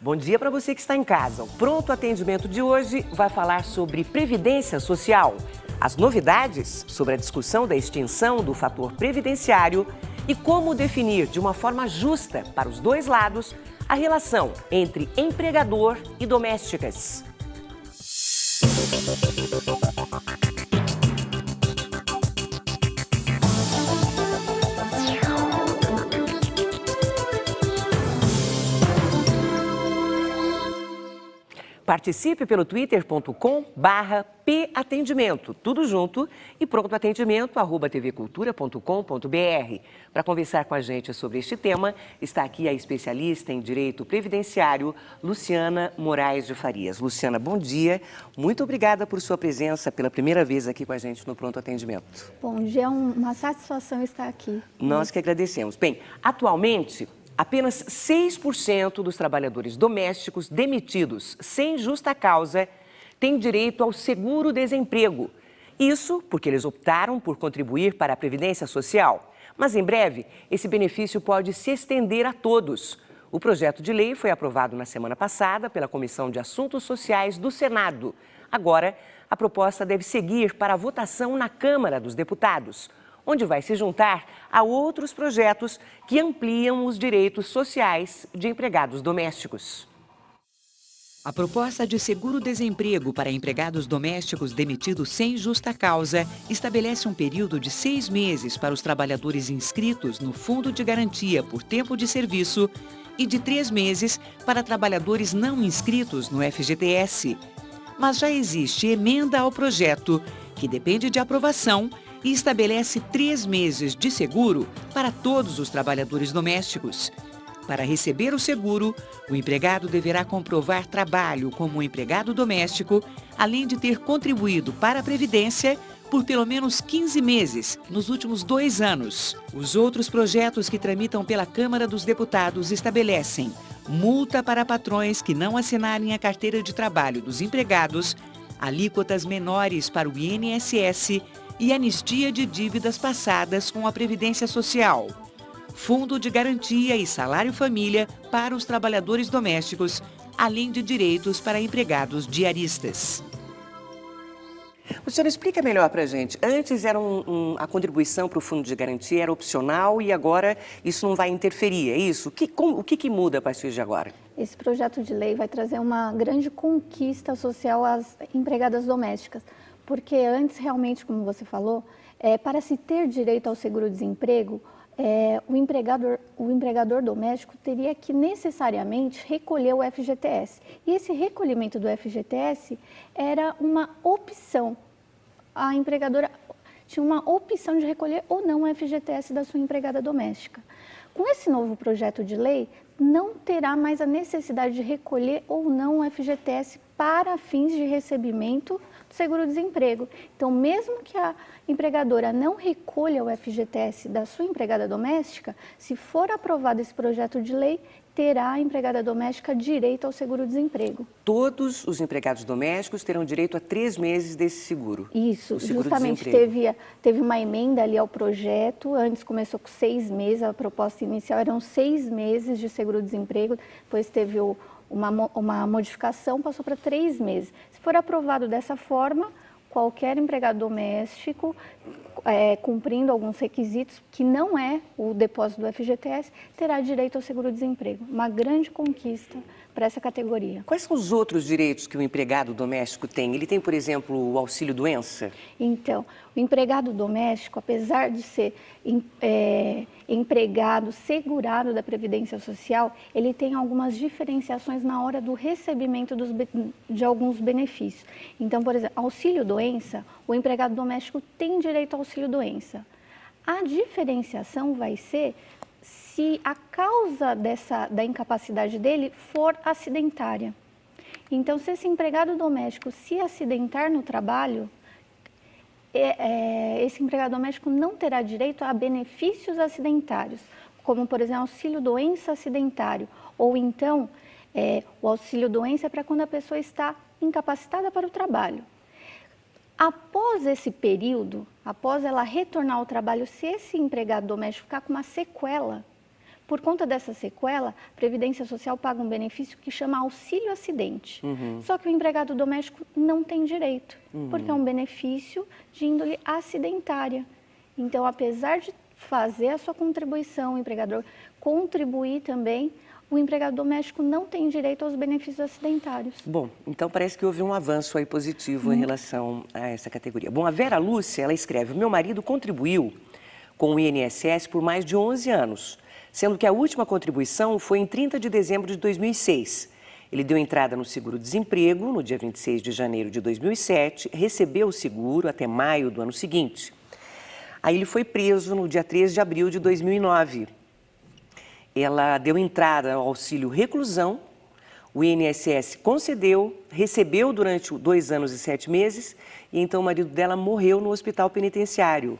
Bom dia para você que está em casa. O Pronto Atendimento de hoje vai falar sobre previdência social, as novidades sobre a discussão da extinção do fator previdenciário e como definir de uma forma justa para os dois lados a relação entre empregador e domésticas. Participe pelo twitter.com/patendimento, tudo junto, e prontoatendimento@tvcultura.com.br. Para conversar com a gente sobre este tema, está aqui a especialista em Direito Previdenciário, Luciana Moraes de Farias. Luciana, bom dia. Muito obrigada por sua presença pela primeira vez aqui com a gente no Pronto Atendimento. Bom dia, é uma satisfação estar aqui. Nós que agradecemos. Bem, atualmente, apenas 6% dos trabalhadores domésticos demitidos sem justa causa têm direito ao seguro-desemprego. Isso porque eles optaram por contribuir para a Previdência Social. Mas em breve, esse benefício pode se estender a todos. O projeto de lei foi aprovado na semana passada pela Comissão de Assuntos Sociais do Senado. Agora, a proposta deve seguir para a votação na Câmara dos Deputados, onde vai se juntar a outros projetos que ampliam os direitos sociais de empregados domésticos. A proposta de seguro-desemprego para empregados domésticos demitidos sem justa causa estabelece um período de 6 meses para os trabalhadores inscritos no Fundo de Garantia por Tempo de Serviço e de 3 meses para trabalhadores não inscritos no FGTS. Mas já existe emenda ao projeto, que depende de aprovação e estabelece 3 meses de seguro para todos os trabalhadores domésticos. Para receber o seguro, o empregado deverá comprovar trabalho como empregado doméstico, além de ter contribuído para a Previdência por pelo menos 15 meses nos últimos 2 anos. Os outros projetos que tramitam pela Câmara dos Deputados estabelecem multa para patrões que não assinarem a carteira de trabalho dos empregados, alíquotas menores para o INSS e anistia de dívidas passadas com a Previdência Social, Fundo de Garantia e Salário Família para os trabalhadores domésticos, além de direitos para empregados diaristas. Luciana, explica melhor para a gente. Antes a contribuição para o Fundo de Garantia era opcional e agora isso não vai interferir, é isso? O que muda a partir de agora? Esse projeto de lei vai trazer uma grande conquista social às empregadas domésticas, porque antes, realmente, como você falou, para se ter direito ao seguro-desemprego, o empregador doméstico teria que necessariamente recolher o FGTS. E esse recolhimento do FGTS era uma opção. A empregadora tinha uma opção de recolher ou não o FGTS da sua empregada doméstica. Com esse novo projeto de lei, não terá mais a necessidade de recolher ou não o FGTS para fins de recebimento do seguro-desemprego. Então, mesmo que a empregadora não recolha o FGTS da sua empregada doméstica, se for aprovado esse projeto de lei, terá a empregada doméstica direito ao seguro-desemprego. Todos os empregados domésticos terão direito a 3 meses desse seguro? Isso, justamente teve uma emenda ali ao projeto, antes começou com 6 meses, a proposta inicial eram 6 meses de seguro-desemprego, depois teve uma modificação, passou para 3 meses. Se for aprovado dessa forma, qualquer empregado doméstico, cumprindo alguns requisitos, que não é o depósito do FGTS, terá direito ao seguro-desemprego. Uma grande conquista para essa categoria. Quais são os outros direitos que o empregado doméstico tem? Ele tem, por exemplo, o auxílio-doença? Então, o empregado doméstico, apesar de ser empregado segurado da Previdência Social, ele tem algumas diferenciações na hora do recebimento de alguns benefícios. Então, por exemplo, auxílio-doença, o empregado doméstico tem direito ao auxílio-doença. A diferenciação vai ser se a causa da incapacidade dele for acidentária. Então, se esse empregado doméstico se acidentar no trabalho, esse empregado doméstico não terá direito a benefícios acidentários, como, por exemplo, auxílio-doença acidentário, ou então o auxílio-doença é para quando a pessoa está incapacitada para o trabalho. Após esse período, após ela retornar ao trabalho, se esse empregado doméstico ficar com uma sequela, Por conta dessa sequela, a Previdência Social paga um benefício que chama auxílio acidente. Só que o empregado doméstico não tem direito, porque é um benefício de índole acidentária. Então, apesar de fazer a sua contribuição, o empregador contribuir também, o empregado doméstico não tem direito aos benefícios acidentários. Bom, então parece que houve um avanço aí positivo em relação a essa categoria. Bom, a Vera Lúcia, ela escreve: meu marido contribuiu com o INSS por mais de 11 anos, sendo que a última contribuição foi em 30 de dezembro de 2006. Ele deu entrada no seguro-desemprego no dia 26 de janeiro de 2007, recebeu o seguro até maio do ano seguinte. Aí ele foi preso no dia 3 de abril de 2009. Ela deu entrada ao auxílio reclusão, o INSS concedeu, recebeu durante 2 anos e 7 meses, e então o marido dela morreu no hospital penitenciário.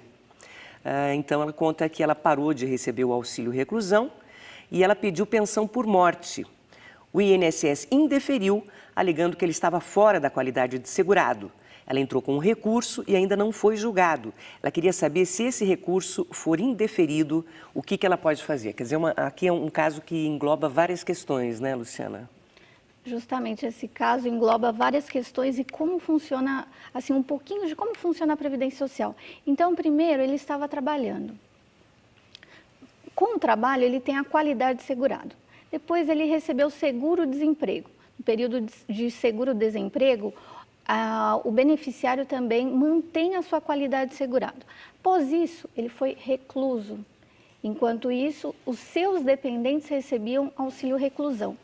Então ela conta que ela parou de receber o auxílio reclusão e ela pediu pensão por morte. O INSS indeferiu, alegando que ele estava fora da qualidade de segurado. Ela entrou com um recurso e ainda não foi julgado. Ela queria saber se esse recurso for indeferido, o que ela pode fazer. Quer dizer, aqui é um caso que engloba várias questões, né, Luciana? Justamente esse caso engloba várias questões e como funciona, assim, um pouquinho de como funciona a Previdência Social. Então, primeiro, ele estava trabalhando. Com o trabalho, ele tem a qualidade de segurado. Depois, ele recebeu seguro-desemprego. No período de seguro-desemprego, o beneficiário também mantém a sua qualidade de segurado. Após isso, ele foi recluso. Enquanto isso, os seus dependentes recebiam auxílio reclusão.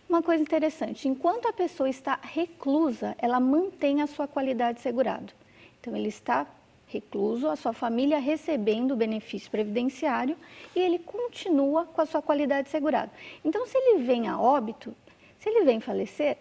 Uma coisa interessante, enquanto a pessoa está reclusa, ela mantém a sua qualidade de segurado. Então, ele está recluso, a sua família recebendo o benefício previdenciário e ele continua com a sua qualidade de segurado. Então, se ele vem a óbito, se ele vem falecer,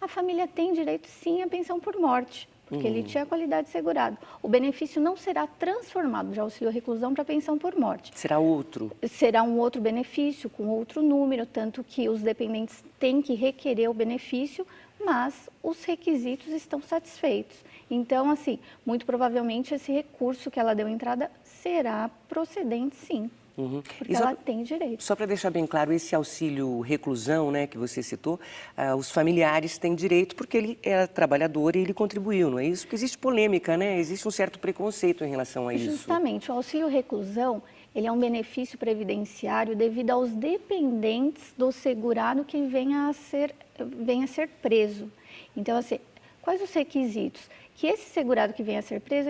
a família tem direito sim à pensão por morte, porque ele tinha a qualidade de segurado. O benefício não será transformado de auxílio reclusão para pensão por morte. Será outro? Será um outro benefício, com outro número, tanto que os dependentes têm que requerer o benefício, mas os requisitos estão satisfeitos. Então, assim, muito provavelmente esse recurso que ela deu entrada será procedente sim. Porque ela tem direito. Só para deixar bem claro, esse auxílio reclusão, né, que você citou, os familiares têm direito porque ele é trabalhador e ele contribuiu, não é isso? Porque existe polêmica, né? Existe um certo preconceito em relação a isso. Justamente, o auxílio reclusão, ele é um benefício previdenciário devido aos dependentes do segurado que venha a ser preso. Então, assim, quais os requisitos? Que esse segurado que venha a ser preso,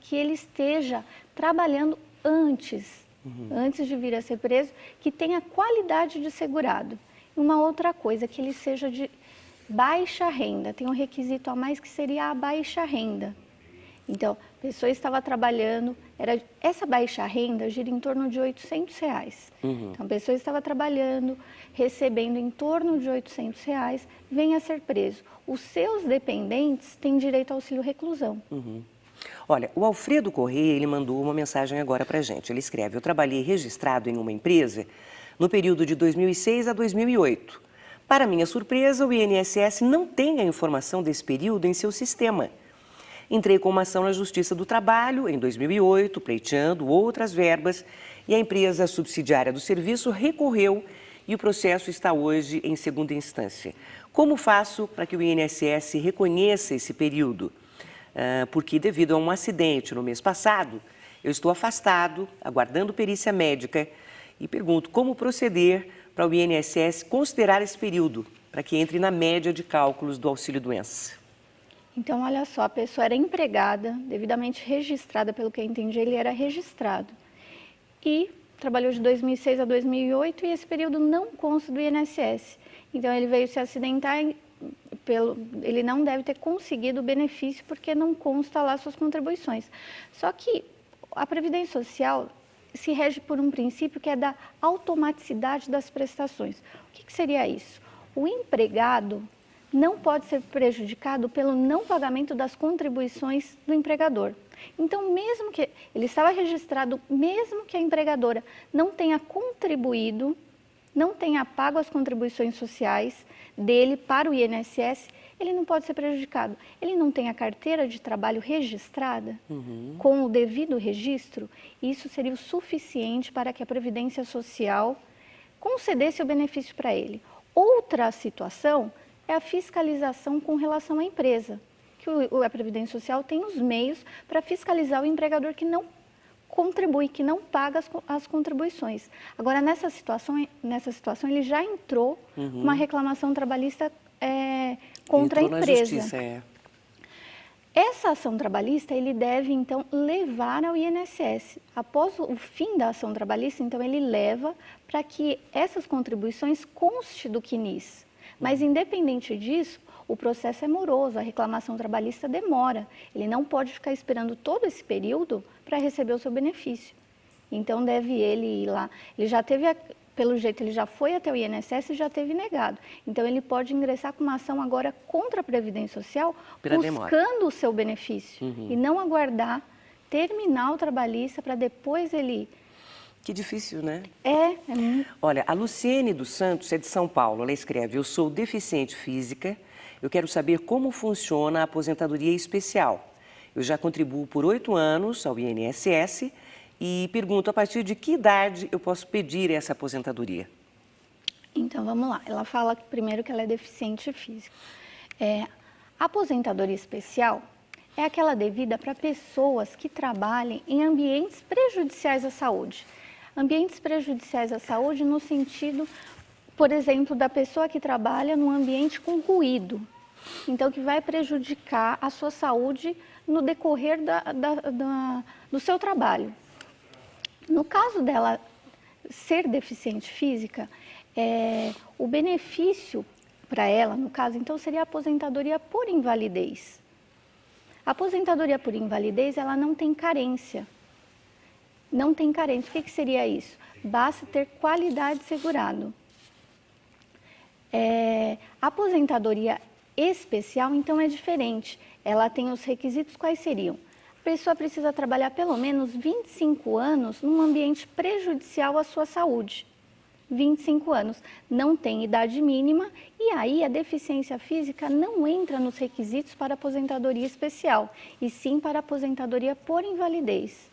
que ele esteja trabalhando antes de vir a ser preso, que tenha qualidade de segurado. E uma outra coisa, que ele seja de baixa renda. Tem um requisito a mais que seria a baixa renda. Então, a pessoa estava trabalhando, essa baixa renda gira em torno de R$800. Então, a pessoa estava trabalhando, recebendo em torno de R$800, vem a ser preso. Os seus dependentes têm direito ao auxílio reclusão. Olha, o Alfredo Correia, ele mandou uma mensagem agora para a gente. Ele escreve: eu trabalhei registrado em uma empresa no período de 2006 a 2008. Para minha surpresa, o INSS não tem a informação desse período em seu sistema. Entrei com uma ação na Justiça do Trabalho em 2008, pleiteando outras verbas, e a empresa subsidiária do serviço recorreu e o processo está hoje em segunda instância. Como faço para que o INSS reconheça esse período? Porque devido a um acidente no mês passado, eu estou afastado, aguardando perícia médica, e pergunto como proceder para o INSS considerar esse período, para que entre na média de cálculos do auxílio-doença. Então, olha só, a pessoa era empregada, devidamente registrada, pelo que eu entendi, ele era registrado. E trabalhou de 2006 a 2008 e esse período não consta do INSS. Então, ele veio se acidentar, ele não deve ter conseguido o benefício porque não consta lá suas contribuições. Só que a Previdência Social se rege por um princípio que é da automaticidade das prestações. O que seria isso? O empregado não pode ser prejudicado pelo não pagamento das contribuições do empregador. Então, mesmo que ele estava registrado, mesmo que a empregadora não tenha contribuído, não tenha pago as contribuições sociais dele para o INSS, ele não pode ser prejudicado. Ele não tem a carteira de trabalho registrada, com o devido registro, isso seria o suficiente para que a Previdência Social concedesse o benefício para ele. Outra situação é a fiscalização com relação à empresa, que a Previdência Social tem os meios para fiscalizar o empregador que não contribui, que não paga as contribuições. Agora, nessa situação ele já entrou com uma reclamação trabalhista contra a empresa. Na justiça, Essa ação trabalhista, ele deve, então, levar ao INSS. Após o fim da ação trabalhista, então, ele leva para que essas contribuições constem do CNIS. Mas, independente disso, o processo é moroso, a reclamação trabalhista demora. Ele não pode ficar esperando todo esse período para receber o seu benefício. Então, deve ele ir lá. Ele já teve, pelo jeito, ele já foi até o INSS e já teve negado. Então, ele pode ingressar com uma ação agora contra a Previdência Social, buscando o seu benefício. E não aguardar terminar o trabalhista para depois ele... Que difícil, né? É muito... Olha, a Luciene dos Santos é de São Paulo. Ela escreve: eu sou deficiente física, eu quero saber como funciona a aposentadoria especial. Eu já contribuo por 8 anos ao INSS e pergunto a partir de que idade eu posso pedir essa aposentadoria. Então, vamos lá. Ela fala primeiro que ela é deficiente física. A aposentadoria especial é aquela devida para pessoas que trabalhem em ambientes prejudiciais à saúde. Ambientes prejudiciais à saúde no sentido, por exemplo, da pessoa que trabalha num ambiente com ruído. Então, que vai prejudicar a sua saúde no decorrer do seu trabalho. No caso dela ser deficiente física, o benefício para ela, no caso, então, seria a aposentadoria por invalidez. A aposentadoria por invalidez, ela não tem carência. Não tem carência. O que seria isso? Basta ter qualidade segurado. A aposentadoria especial, então, é diferente. Ela tem os requisitos, quais seriam? A pessoa precisa trabalhar pelo menos 25 anos num ambiente prejudicial à sua saúde. 25 anos. Não tem idade mínima e aí a deficiência física não entra nos requisitos para aposentadoria especial, e sim para aposentadoria por invalidez.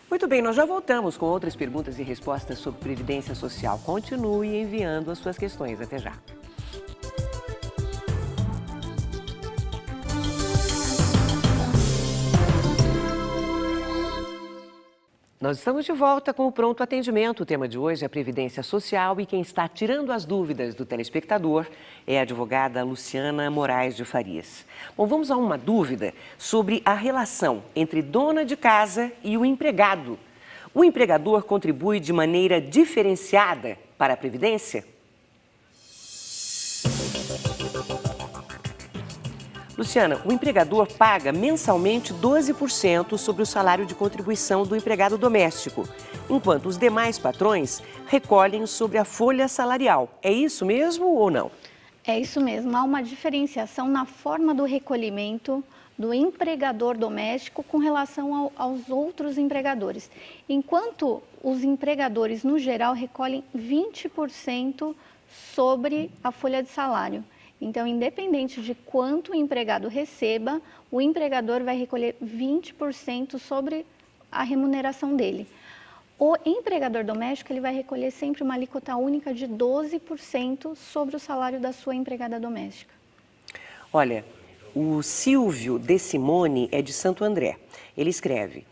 Muito bem, nós já voltamos com outras perguntas e respostas sobre Previdência Social. Continue enviando as suas questões. Até já. Nós estamos de volta com o Pronto Atendimento. O tema de hoje é a Previdência Social e quem está tirando as dúvidas do telespectador é a advogada Luciana Moraes de Farias. Bom, vamos a uma dúvida sobre a relação entre dona de casa e o empregado. O empregador contribui de maneira diferenciada para a Previdência? Luciana, o empregador paga mensalmente 12% sobre o salário de contribuição do empregado doméstico, enquanto os demais patrões recolhem sobre a folha salarial. É isso mesmo ou não? É isso mesmo. Há uma diferenciação na forma do recolhimento do empregador doméstico com relação aos outros empregadores. Enquanto os empregadores, no geral, recolhem 20% sobre a folha de salário. Então, independente de quanto o empregado receba, o empregador vai recolher 20% sobre a remuneração dele. O empregador doméstico, ele vai recolher sempre uma alíquota única de 12% sobre o salário da sua empregada doméstica. Olha, o Silvio De Simone é de Santo André. Ele escreve: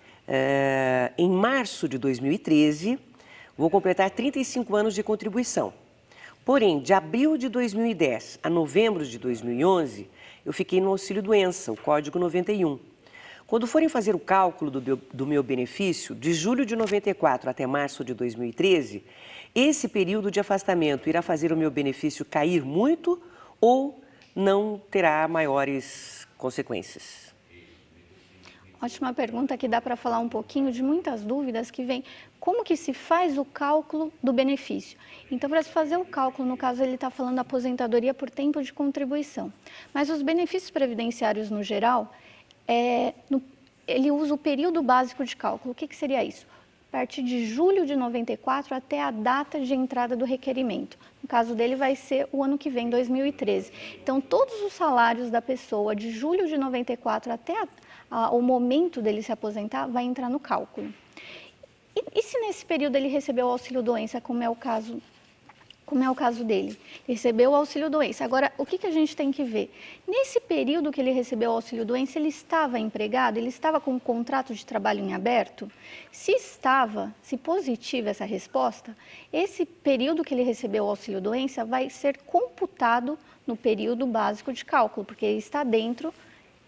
em março de 2013, vou completar 35 anos de contribuição. Porém, de abril de 2010 a novembro de 2011, eu fiquei no auxílio-doença, o código 91. Quando forem fazer o cálculo do meu benefício, de julho de 94 até março de 2013, esse período de afastamento irá fazer o meu benefício cair muito ou não terá maiores consequências? Ótima pergunta, que dá para falar um pouquinho de muitas dúvidas que vêm. Como que se faz o cálculo do benefício? Então, para se fazer o cálculo, no caso, ele está falando da aposentadoria por tempo de contribuição. Mas os benefícios previdenciários, no geral, ele usa o período básico de cálculo. O que seria isso? partir de julho de 94 até a data de entrada do requerimento. No caso dele vai ser o ano que vem, 2013. Então, todos os salários da pessoa de julho de 94 até o momento dele se aposentar vai entrar no cálculo. E se nesse período ele recebeu o auxílio-doença, como é o caso dele? Ele recebeu o auxílio-doença. Agora, o que a gente tem que ver? Nesse período que ele recebeu o auxílio-doença, ele estava empregado? Ele estava com um contrato de trabalho em aberto? Se estava, se positiva essa resposta, esse período que ele recebeu o auxílio-doença vai ser computado no período básico de cálculo, porque ele está dentro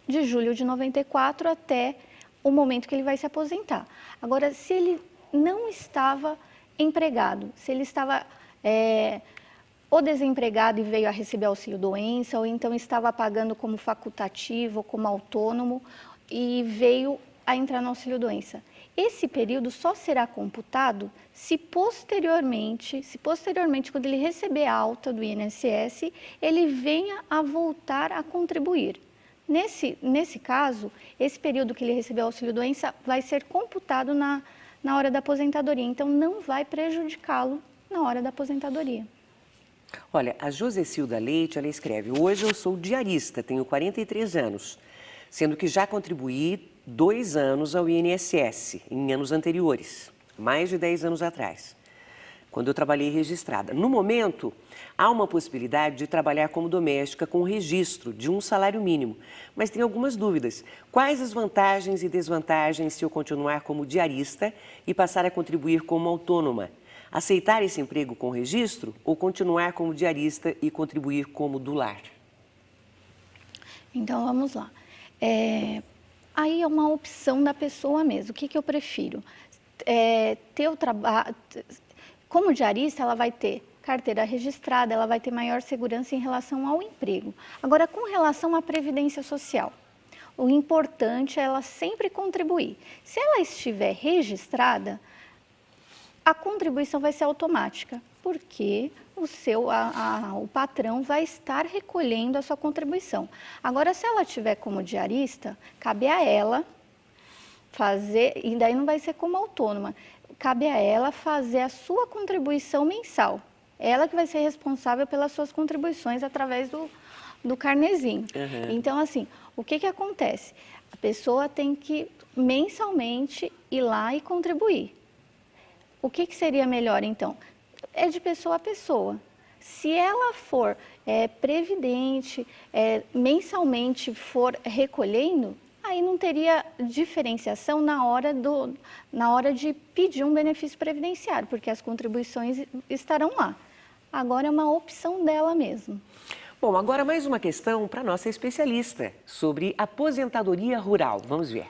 de julho de 94 até o momento que ele vai se aposentar. Agora, se ele não estava empregado, se ele estava ou desempregado e veio a receber auxílio-doença, ou então estava pagando como facultativo, ou como autônomo, e veio a entrar no auxílio-doença. Esse período só será computado se posteriormente, quando ele receber alta do INSS, ele venha a voltar a contribuir. Nesse caso, esse período que ele recebeu auxílio-doença vai ser computado na hora da aposentadoria, então não vai prejudicá-lo na hora da aposentadoria. Olha, a Josecilda Leite, ela escreve: hoje eu sou diarista, tenho 43 anos, sendo que já contribuí 2 anos ao INSS em anos anteriores, mais de 10 anos atrás, quando eu trabalhei registrada. No momento, há uma possibilidade de trabalhar como doméstica com registro de um salário mínimo, mas tenho algumas dúvidas. Quais as vantagens e desvantagens se eu continuar como diarista e passar a contribuir como autônoma? Aceitar esse emprego com registro ou continuar como diarista e contribuir como do lar? Então, vamos lá. Aí é uma opção da pessoa mesmo. O que eu prefiro? Ter o trabalho... Como diarista, ela vai ter carteira registrada, ela vai ter maior segurança em relação ao emprego. Agora, com relação à previdência social, o importante é ela sempre contribuir. Se ela estiver registrada, a contribuição vai ser automática, porque o patrão vai estar recolhendo a sua contribuição. Agora, se ela estiver como diarista, cabe a ela fazer, e daí não vai ser como autônoma, cabe a ela fazer a sua contribuição mensal. Ela que vai ser responsável pelas suas contribuições através do carnezinho. Uhum. Então, assim, o que acontece? A pessoa tem que mensalmente ir lá e contribuir. O que seria melhor, então? É de pessoa a pessoa. Se ela for previdente, mensalmente for recolhendo, aí não teria diferenciação na hora de pedir um benefício previdenciário, porque as contribuições estarão lá. Agora é uma opção dela mesmo. Bom, agora mais uma questão para a nossa especialista sobre aposentadoria rural. Vamos ver.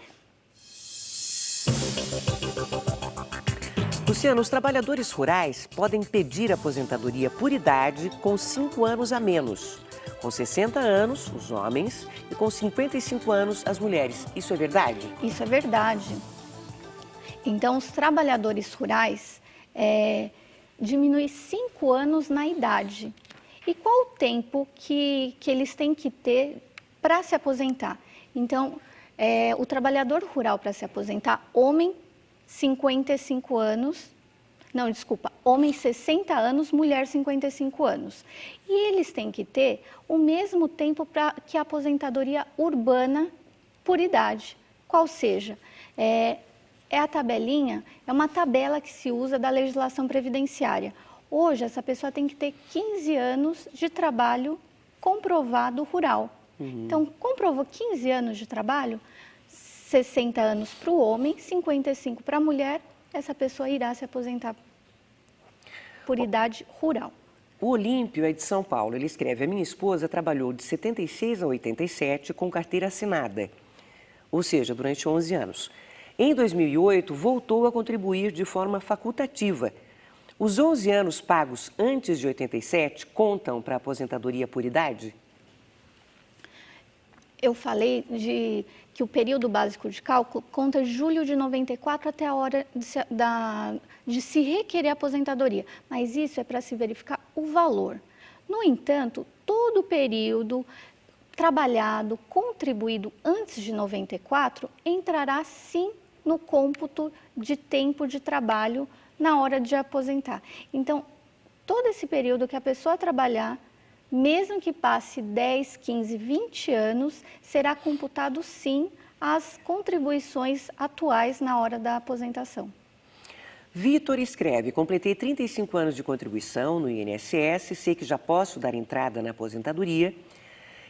Luciano, os trabalhadores rurais podem pedir aposentadoria por idade com 5 anos a menos. Com 60 anos, os homens, e com 55 anos, as mulheres. Isso é verdade? Isso é verdade. Então, os trabalhadores rurais diminuem 5 anos na idade. E qual o tempo que eles têm que ter para se aposentar? Então, o trabalhador rural para se aposentar, homem, 55 anos, não, desculpa, homem 60 anos, mulher 55 anos. E eles têm que ter o mesmo tempo que a aposentadoria urbana por idade. Qual seja? A tabelinha, é uma tabela que se usa da legislação previdenciária. Hoje, essa pessoa tem que ter 15 anos de trabalho comprovado rural. Uhum. Então, comprovou 15 anos de trabalho, 60 anos para o homem, 55 para a mulher, essa pessoa irá se aposentar por idade rural. O Olímpio é de São Paulo. Ele escreve: a minha esposa trabalhou de 76 a 87 com carteira assinada, ou seja, durante 11 anos. Em 2008, voltou a contribuir de forma facultativa. Os 11 anos pagos antes de 87 contam para a aposentadoria por idade? Eu falei que o período básico de cálculo conta julho de 94 até a hora de se requerer a aposentadoria, mas isso é para se verificar o valor. No entanto, todo o período trabalhado, contribuído antes de 94, entrará sim no cômputo de tempo de trabalho na hora de aposentar. Então, todo esse período que a pessoa trabalhar, mesmo que passe 10, 15, 20 anos, será computado sim as contribuições atuais na hora da aposentação. Vitor escreve: completei 35 anos de contribuição no INSS, sei que já posso dar entrada na aposentadoria.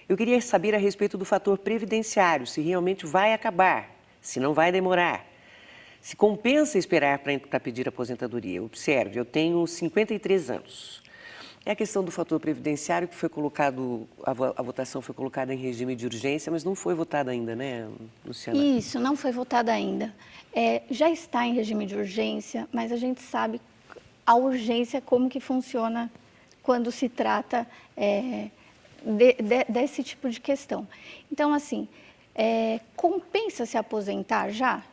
Eu queria saber a respeito do fator previdenciário, se realmente vai acabar, se não vai demorar. Se compensa esperar para pedir aposentadoria. Observe, eu tenho 53 anos. É a questão do fator previdenciário que foi colocado, a votação foi colocada em regime de urgência, mas não foi votada ainda, né, Luciana? Isso, não foi votada ainda. Já está em regime de urgência, mas a gente sabe a urgência, como que funciona quando se trata desse tipo de questão. Então, assim, compensa se aposentar já?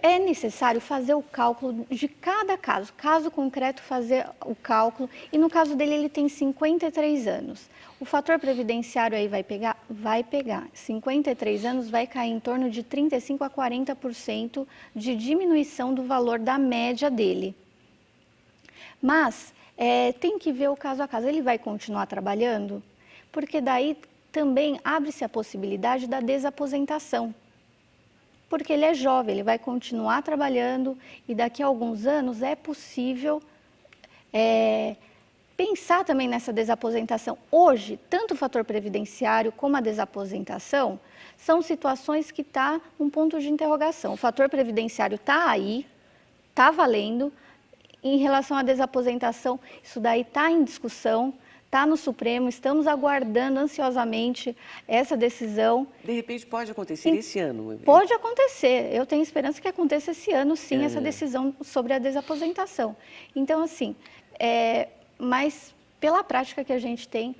É necessário fazer o cálculo de cada caso concreto, fazer o cálculo, e no caso dele ele tem 53 anos. O fator previdenciário aí vai pegar? Vai pegar. 53 anos vai cair em torno de 35% a 40% de diminuição do valor da média dele. Mas tem que ver o caso a caso. Ele vai continuar trabalhando? Porque daí também abre-se a possibilidade da desaposentação. Porque ele é jovem, ele vai continuar trabalhando e daqui a alguns anos é possível pensar também nessa desaposentação. Hoje, tanto o fator previdenciário como a desaposentação são situações que estão um ponto de interrogação. O fator previdenciário está aí, está valendo. Em relação à desaposentação, isso daí está em discussão. Está no Supremo, estamos aguardando ansiosamente essa decisão. De repente pode acontecer esse ano? Pode acontecer, eu tenho esperança que aconteça esse ano, sim, essa decisão sobre a desaposentação. Então, assim, mas pela prática que a gente tem,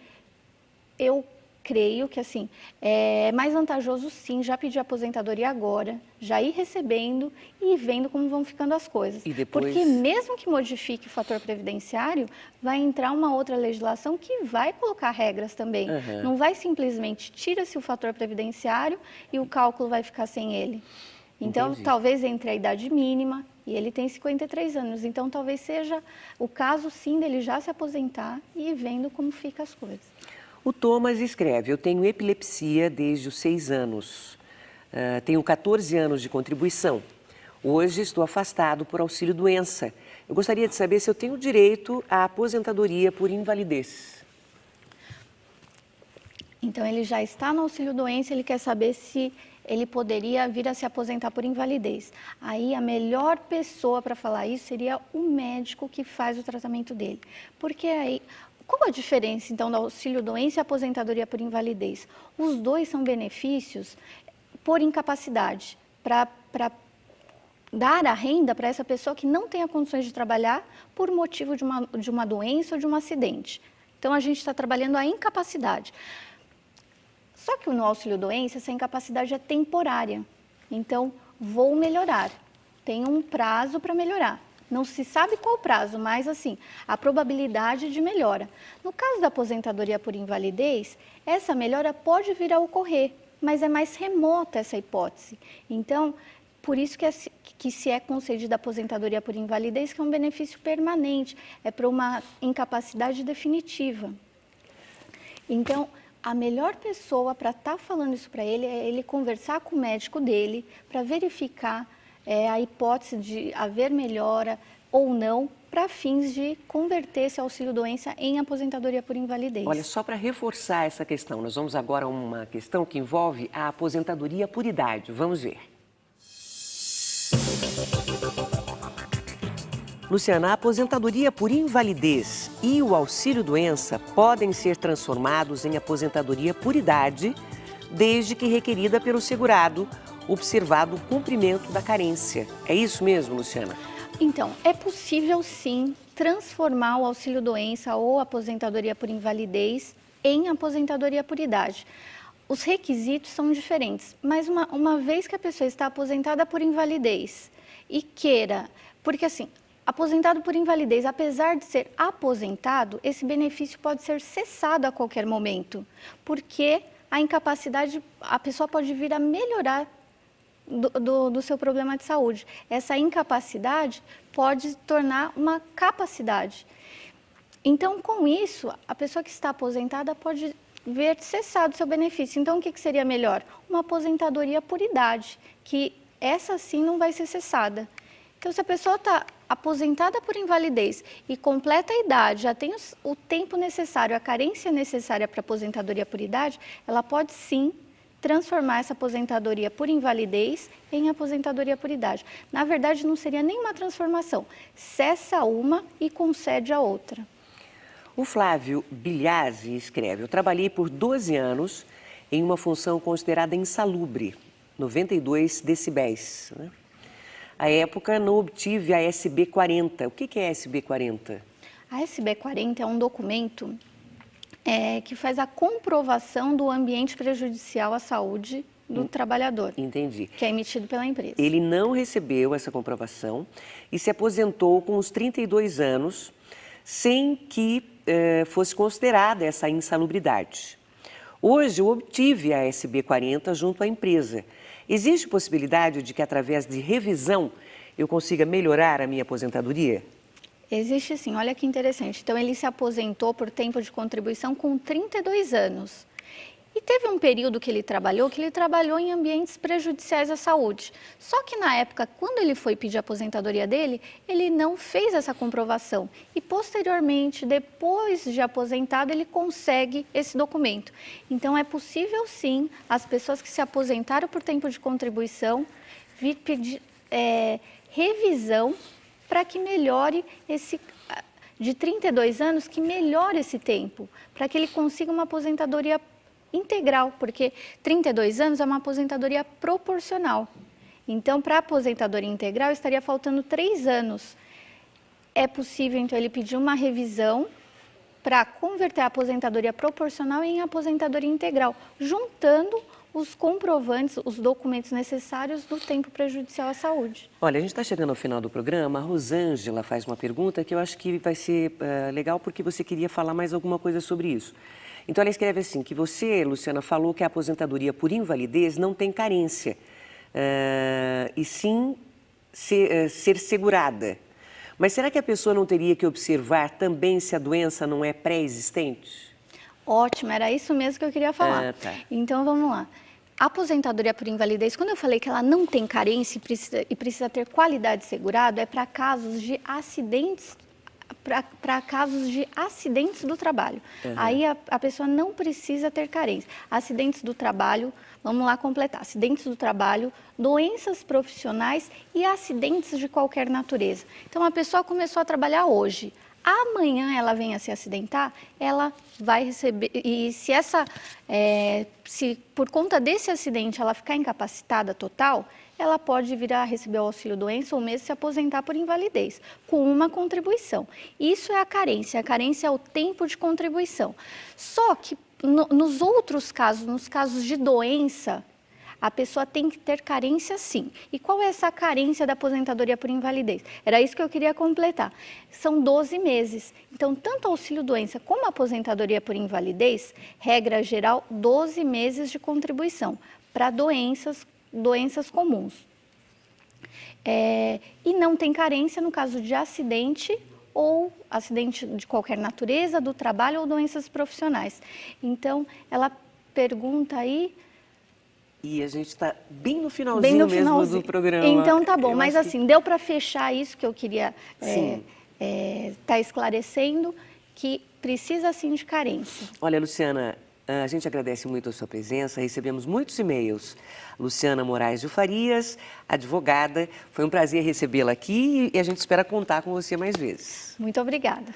eu creio que, assim, é mais vantajoso, sim, já pedir aposentadoria agora, já ir recebendo e vendo como vão ficando as coisas. E depois... Porque mesmo que modifique o fator previdenciário, vai entrar uma outra legislação que vai colocar regras também. Não vai simplesmente tira-se o fator previdenciário e o cálculo vai ficar sem ele. Então, Entendi. Talvez entre a idade mínima e ele tem 53 anos. Então, talvez seja o caso, sim, dele já se aposentar e ir vendo como ficam as coisas. O Thomas escreve: eu tenho epilepsia desde os 6 anos, tenho 14 anos de contribuição. Hoje estou afastado por auxílio-doença. Eu gostaria de saber se eu tenho direito à aposentadoria por invalidez. Então, ele já está no auxílio-doença, ele quer saber se ele poderia vir a se aposentar por invalidez. Aí, a melhor pessoa para falar isso seria o médico que faz o tratamento dele. Porque aí... Qual a diferença, então, do auxílio-doença e aposentadoria por invalidez? Os dois são benefícios por incapacidade, para dar a renda para essa pessoa que não tenha condições de trabalhar por motivo de uma doença ou de um acidente. Então, a gente está trabalhando a incapacidade. Só que no auxílio-doença, essa incapacidade é temporária. Então, vou melhorar. Tem um prazo para melhorar. Não se sabe qual o prazo, mas assim, a probabilidade de melhora. No caso da aposentadoria por invalidez, essa melhora pode vir a ocorrer, mas é mais remota essa hipótese. Então, por isso que se é concedida a aposentadoria por invalidez, que é um benefício permanente, é para uma incapacidade definitiva. Então, a melhor pessoa para estar falando isso para ele é ele conversar com o médico dele para verificar a hipótese de haver melhora ou não para fins de converter esse auxílio-doença em aposentadoria por invalidez. Olha, só para reforçar essa questão, nós vamos agora a uma questão que envolve a aposentadoria por idade. Vamos ver. Luciana, a aposentadoria por invalidez e o auxílio-doença podem ser transformados em aposentadoria por idade, desde que requerida pelo segurado, observado o cumprimento da carência. É isso mesmo, Luciana? Então, é possível sim transformar o auxílio-doença ou aposentadoria por invalidez em aposentadoria por idade. Os requisitos são diferentes, mas uma vez que a pessoa está aposentada por invalidez e queira, porque assim, aposentado por invalidez, apesar de ser aposentado, esse benefício pode ser cessado a qualquer momento, porque a incapacidade, a pessoa pode vir a melhorar do seu problema de saúde. Essa incapacidade pode se tornar uma capacidade. Então, com isso, a pessoa que está aposentada pode ver cessado seu benefício. Então, o que seria melhor? Uma aposentadoria por idade, que essa sim não vai ser cessada. Então, se a pessoa está aposentada por invalidez e completa a idade, já tem o tempo necessário, a carência necessária para aposentadoria por idade, ela pode sim transformar essa aposentadoria por invalidez em aposentadoria por idade. Na verdade, não seria nenhuma transformação, cessa uma e concede a outra. O Flávio Bilhazzi escreve: eu trabalhei por 12 anos em uma função considerada insalubre, 92 decibéis. Né? À época, não obtive a SB 40. O que é a SB 40? A SB 40 é um documento que faz a comprovação do ambiente prejudicial à saúde do trabalhador. Entendi. Que é emitido pela empresa. Ele não recebeu essa comprovação e se aposentou com os 32 anos, sem que fosse considerada essa insalubridade. Hoje, eu obtive a SB 40 junto à empresa. Existe possibilidade de que, através de revisão, eu consiga melhorar a minha aposentadoria? Existe sim, olha que interessante. Então, ele se aposentou por tempo de contribuição com 32 anos. E teve um período que ele trabalhou em ambientes prejudiciais à saúde. Só que na época, quando ele foi pedir a aposentadoria dele, ele não fez essa comprovação. E posteriormente, depois de aposentado, ele consegue esse documento. Então é possível sim, as pessoas que se aposentaram por tempo de contribuição, vir pedir revisão para que melhore de 32 anos, que melhore esse tempo, para que ele consiga uma aposentadoria integral, porque 32 anos é uma aposentadoria proporcional. Então, para a aposentadoria integral, estaria faltando 3 anos. É possível, então, ele pedir uma revisão para converter a aposentadoria proporcional em aposentadoria integral, juntando os comprovantes, os documentos necessários do tempo prejudicial à saúde. Olha, a gente está chegando ao final do programa. A Rosângela faz uma pergunta que eu acho que vai ser legal, porque você queria falar mais alguma coisa sobre isso. Então, ela escreve assim, que você, Luciana, falou que a aposentadoria por invalidez não tem carência, e sim ser segurada. Mas será que a pessoa não teria que observar também se a doença não é pré-existente? Ótimo, era isso mesmo que eu queria falar. Tá. Então, vamos lá. A aposentadoria por invalidez, quando eu falei que ela não tem carência e precisa ter qualidade segurada, é para casos de acidentes, do trabalho. Uhum. Aí a pessoa não precisa ter carência. Acidentes do trabalho, vamos lá completar. Acidentes do trabalho, doenças profissionais e acidentes de qualquer natureza. Então, a pessoa começou a trabalhar hoje. Amanhã ela vem a se acidentar, ela vai receber, e se por conta desse acidente ela ficar incapacitada total, ela pode vir a receber o auxílio-doença ou mesmo se aposentar por invalidez, com uma contribuição. Isso é a carência é o tempo de contribuição. Só que nos outros casos, nos casos de doença, a pessoa tem que ter carência sim. E qual é essa carência da aposentadoria por invalidez? Era isso que eu queria completar. São 12 meses. Então, tanto auxílio-doença como aposentadoria por invalidez, regra geral, 12 meses de contribuição para doenças comuns. E não tem carência no caso de acidente ou acidente de qualquer natureza, do trabalho ou doenças profissionais. Então, ela pergunta aí... E a gente está bem no finalzinho mesmo do programa. Então tá bom, mas assim, deu para fechar isso que eu queria tá esclarecendo, que precisa sim de carência. Olha, Luciana, a gente agradece muito a sua presença, recebemos muitos e-mails. Luciana Moraes de Farias, advogada, foi um prazer recebê-la aqui e a gente espera contar com você mais vezes. Muito obrigada.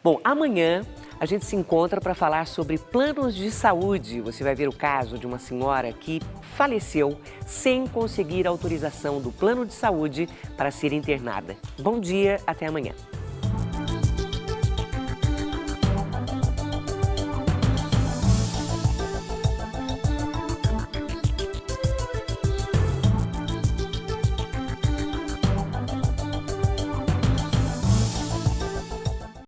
Bom, amanhã a gente se encontra para falar sobre planos de saúde. Você vai ver o caso de uma senhora que faleceu sem conseguir a autorização do plano de saúde para ser internada. Bom dia, até amanhã.